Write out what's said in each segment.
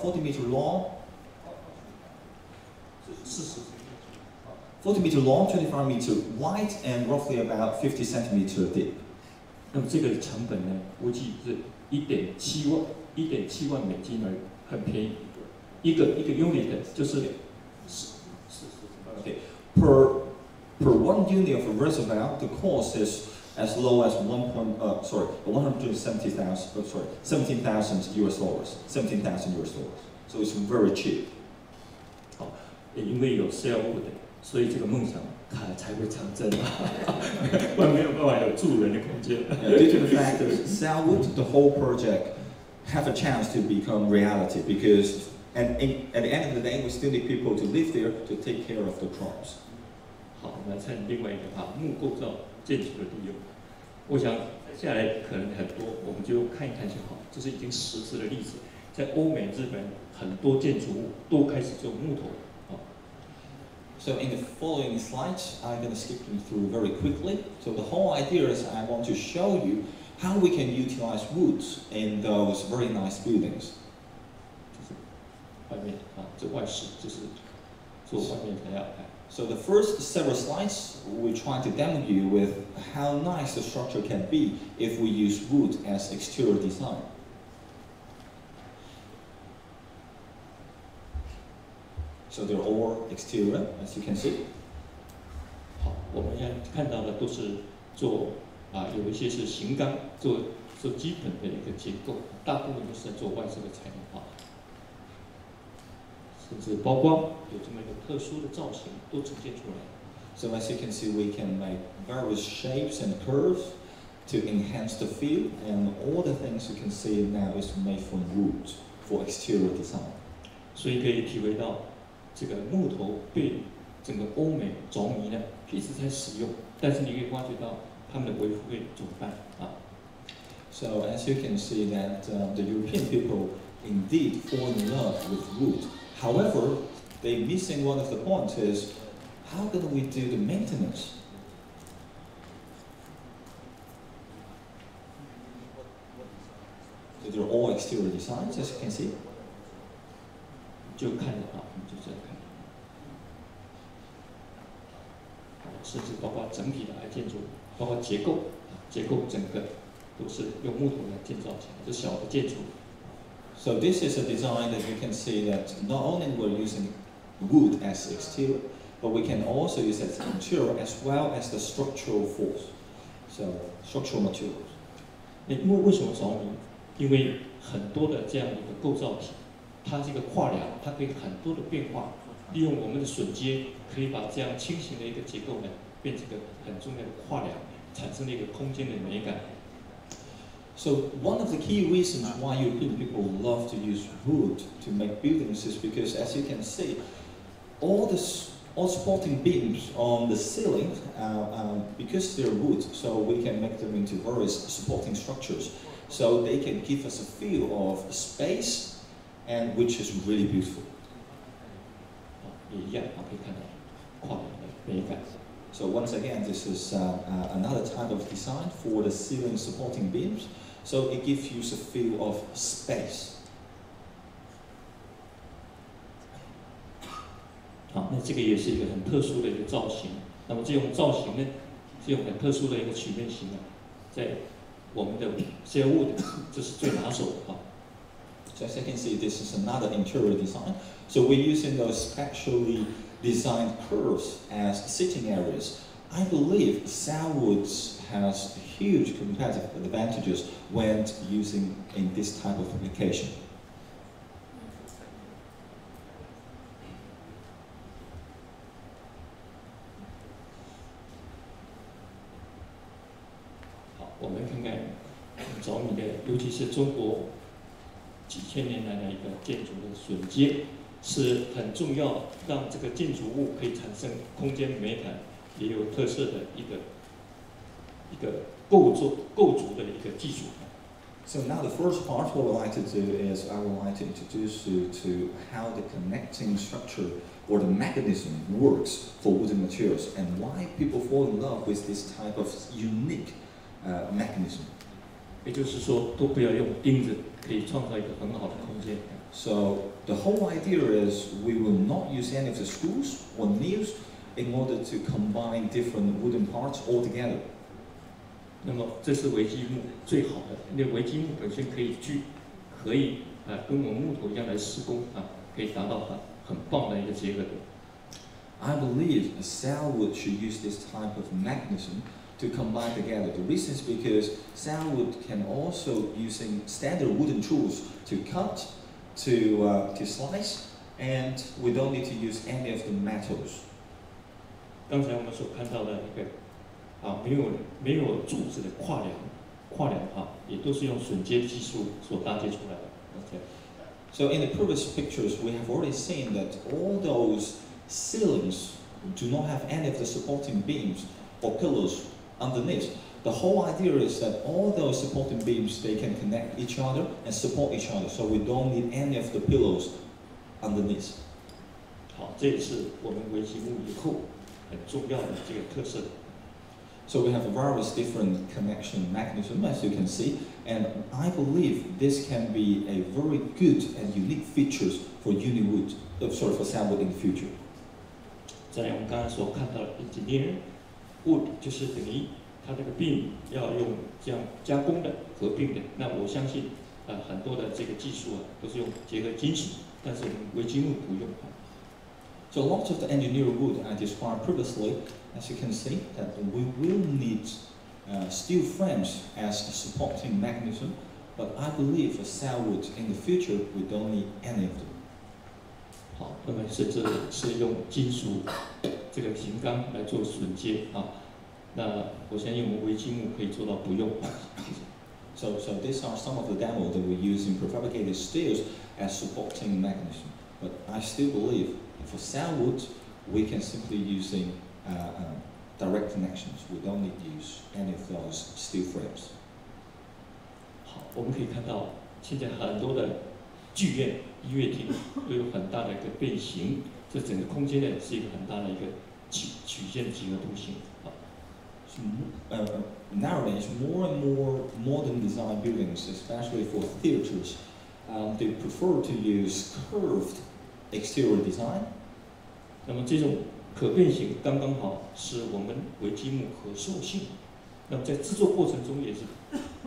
40 meter long. 40 meter long, 25 meter wide, and roughly about 50 centimeter deep. 那么这个成本呢，估计是1.7万美金而已，很便宜。一个 unit 就是。Okay. Per 1 unit of a reservoir, the cost is as low as 17,000 US dollars. 17,000 US dollars. So it's very cheap. 好，也因为有 CELLwood， 所以这个梦想才会成真啊，不然没有办法有住人的空间。Due to the fact that CELLwood, the whole project, have a chance to become reality because, at the end of the day, we still need people to live there to take care of the crops. 好，我们来看另外一个木构造建筑的利用。我想接下来可能很多，我们就看一看就好。这是已经实质的例子，在欧美、日本很多建筑物都开始做木头。So in the following slides, I'm going to skip them through very quickly. So the whole idea is I want to show you how we can utilize wood in those very nice buildings. 外面这外饰就是做外面材料。So the first several slides, we try to demo you with how nice the structure can be if we use wood as exterior design. So they're all exterior, as you can see. 好，我们现在看到的都是做有一些是型钢，做基本的一个结构，大部分都是在做外设的材料甚至包括有这么一个特殊的造型都呈现出来。So as you can see, we can make various shapes and curves to enhance the feel, and all the things you can see now is made from wood for exterior design. 所以可以体会到这个木头被整个欧美着迷呢，一直在使用，但是你可以发觉到他们的维护会怎么办So as you can see that the European people indeed fall in love with wood. However, they're missing one of the points is how can we do the maintenance? So they're all exterior designs, as you can see. 就看的话，你就这样看，甚至包括整体的建筑，包括结构整个都是用木头来建造起来，这小的建筑。So this is a design that you can see that not only we're using wood as exterior, but we can also use it as interior as well as the structural force. So structural materials. 为什么着迷？因为很多的这样的一个构造体，它这个跨梁，它可以很多的变化，利用我们的榫接，可以把这样轻型的一个结构呢，变成一个很重要的跨梁，产生了一个空间的美感。So one of the key reasons why European people love to use wood to make buildings is because, as you can see, all supporting beams on the ceiling, because they're wood, so we can make them into various supporting structures. So they can give us a feel of space, and which is really beautiful. 也一样，可以看到跨梁的美感。So once again, this is another type of design for the ceiling supporting beams. So it gives you a feel of space. 好，那这个也是一个很特殊的一个造型。那么这种造型呢，是用很特殊的一个曲面型在我们的 CELLwood 这是最拿手的So as you can see, this is another interior design. So we're using those specially designed curves as sitting areas. I believe CELLwood has huge competitive advantages when using in this type of application. 好，我们看看着迷的，尤其是中国几千年来的一个建筑的榫接，是很重要，让这个建筑物可以产生空间美感，也有特色的一个构筑的一个技术。So now the first part, what I would like to do is I would like to introduce you to how the connecting structure or the mechanism works for wooden materials and why people fall in love with this type of unique mechanism. 也就是说，都不要用钉子，可以创造一个很好的空间。So the whole idea is we will not use any of the screws or nails in order to combine different wooden parts all together. 那么这是微积木最好的，因为微积木本身可以跟我们木头一样来施工可以达到很棒的一个结合点。I believe a CELLwood should use this type of mechanism to combine together. The reason is because CELLwood can also using standard wooden tools to cut, to slice, and we don't need to use any of the metals. 刚才我们所看到的一个没有柱子的跨梁也都是用榫接技术所搭建出来的。Okay. So in the previous pictures, we have already seen that all those ceilings do not have any of the supporting beams or pillars underneath. The whole idea is that all those supporting beams, they can connect each other and support each other, so we don't need any of the pillars underneath. 好，这也是我们微积木以后很重要的这个特色。So we have various different connection mechanisms, as you can see, and I believe this can be a very good and unique features for for CELLwood in the future. 再来，我们刚才所看到的 engineer wood 就是等于它这个 beam 要用这样加工的合并的。那我相信很多的这个技术都是用结合金属，但是我们微积木不用。So a lot of the engineered wood I described previously, as you can see, that we will need steel frames as a supporting mechanism, but I believe for CELLwood in the future we don't need any of them. 好，那么甚至是用金属这个型钢来做榫接那我相信我们微积木可以做到不用。So these are some of the demos that we use in prefabricated steels as supporting mechanism. But I still believe for CELLwood we can simply using direct connections. We don't need to use any of those steel frames. 好，我们可以看到现在很多的剧院、音乐厅都有很大的一个变形，这整个空间呢是一个很大的一个曲线的几何图形。Nowadays, more and more modern design buildings, especially for theaters, they prefer to use curved exterior design. 那么这种可变形刚刚好是我们微积木可塑性。那么在制作过程中也是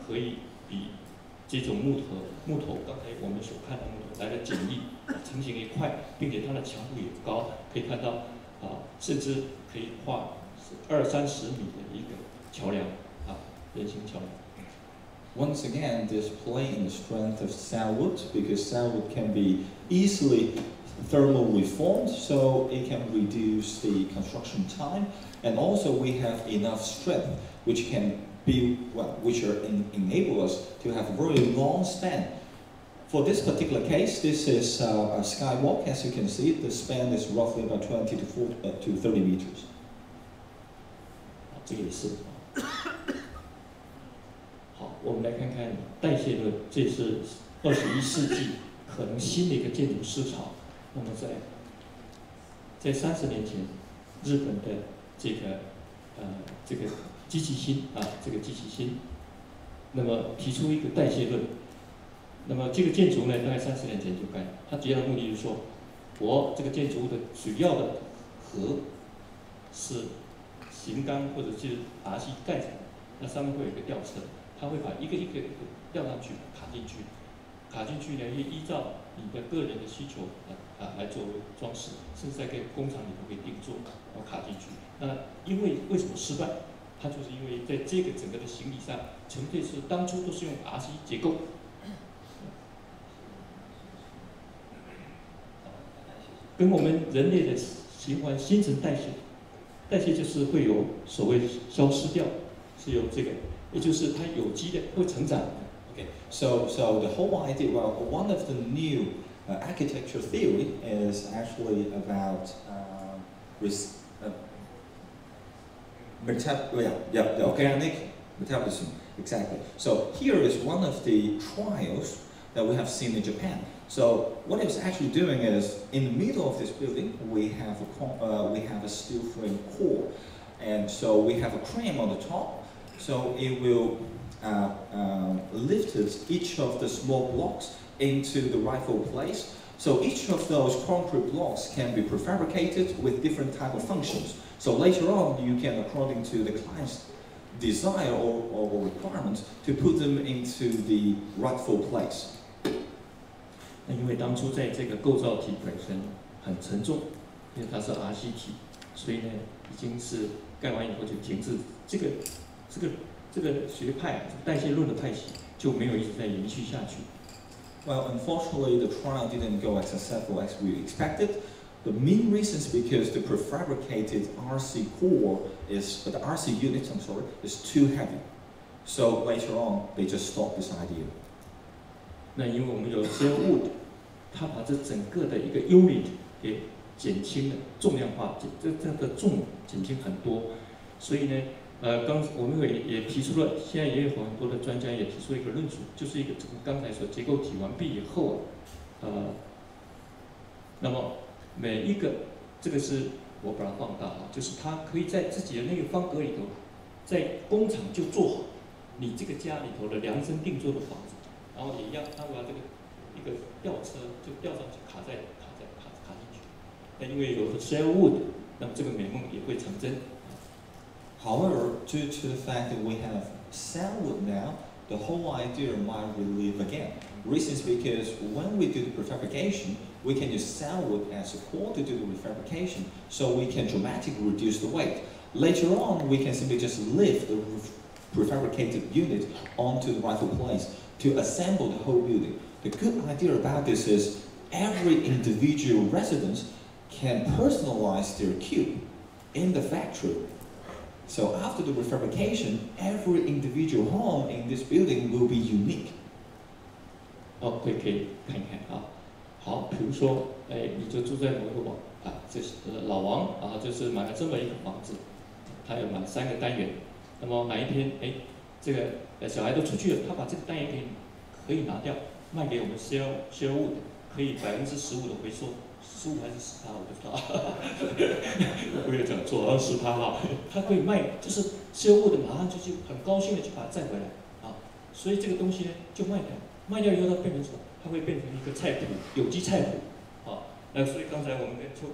可以比这种木头，刚才我们所看的木头来的简易，成型也快，并且它的强度也高，可以看到甚至可以画20-30米的一个桥梁人行桥梁。Once again, this play in the strength of CELLwood, because CELLwood can be easily thermal reformed, so it can reduce the construction time, and also we have enough strength which enable us to have a very long span. For this particular case, this is a skywalk. As you can see, the span is roughly about 20 to 30 meters. 这个也是。好，我们来看看代谢论，这是21世纪可能新的一个建筑思潮。那么在30年前，日本的这个机器心那么提出一个代谢论。那么这个建筑呢，大概30年前就盖，它主要的目的就是说，我这个建筑物的主要的核是型钢或者是RC盖起来，那上面会有一个吊车，它会把一个吊上去，卡进去呢，依照你的个人的需求来作为装饰，甚至在工厂里头可以定做，然后卡进去。那为什么失败？它就是因为在这个整个的行李上，纯粹是当初都是用 RC 结构。跟我们人类的循环新陈代谢就是会有所谓消失掉，是有这个，也就是它有机的会成长。Okay, so the whole idea, well, one of the new architecture theory is actually about the organic metabolism. Exactly. So here is one of the trials that we have seen in Japan. So what it's actually doing is, in the middle of this building, we have a steel frame core, and so we have a crane on the top. So it will lift each of the small blocks into the rightful place. So each of those concrete blocks can be prefabricated with different type of functions. So later on, you can, according to the client's desire or requirement, to put them into the rightful place. 那因为当初在这个构造体本身很沉重，因为它是 RC 体，所以呢，已经是盖完以后就停滞。这个学派，代谢论的派系就没有一直在延续下去。Well, unfortunately, the trial didn't go as successful as we expected. The main reason is because the prefabricated RC core the RC unit, is too heavy. So later on, they just stopped this idea. 那因为我们有 CELLwood， 它把这整个的一个 unit 给减轻了，重量化，这个重减轻很多。所以呢，我们也提出了，现在也有很多的专家也提出了一个论述，就是一个刚才说结构体完毕以后那么每一个这个是我把它放大就是它可以在自己的那个方格里头，在工厂就做好你这个家里头的量身定做的房子，然后也一样，它把这个一个吊车就吊上去，卡进去。那因为有了 CELLwood， 那么这个美梦也会成真。However, due to the fact that we have CELLwood now, the whole idea might relive again. Reasons because when we do the prefabrication, we can use CELLwood as a core to do the refabrication, so we can dramatically reduce the weight. Later on, we can simply just lift the prefabricated unit onto the rightful place to assemble the whole building. The good idea about this is every individual resident can personalize their cube in the factory. So after the refabrication, every individual home in this building will be unique. 可以看一看啊。好，比如说，你就住在某一个这是老王就是买了这么一个房子，他有买3个单元。那么哪一天，这个小孩都出去了，他把这个单元可以拿掉，卖给我们 CELLwood， 可以15%的回收。15还是10%，我不知道，我也讲错，好像10%他可以卖，就是 CELLwood 马上就很高兴的去把它载回来所以这个东西呢就卖掉，卖掉以后它变成什么？它会变成一个菜谱，有机菜谱那所以刚才我们跟邱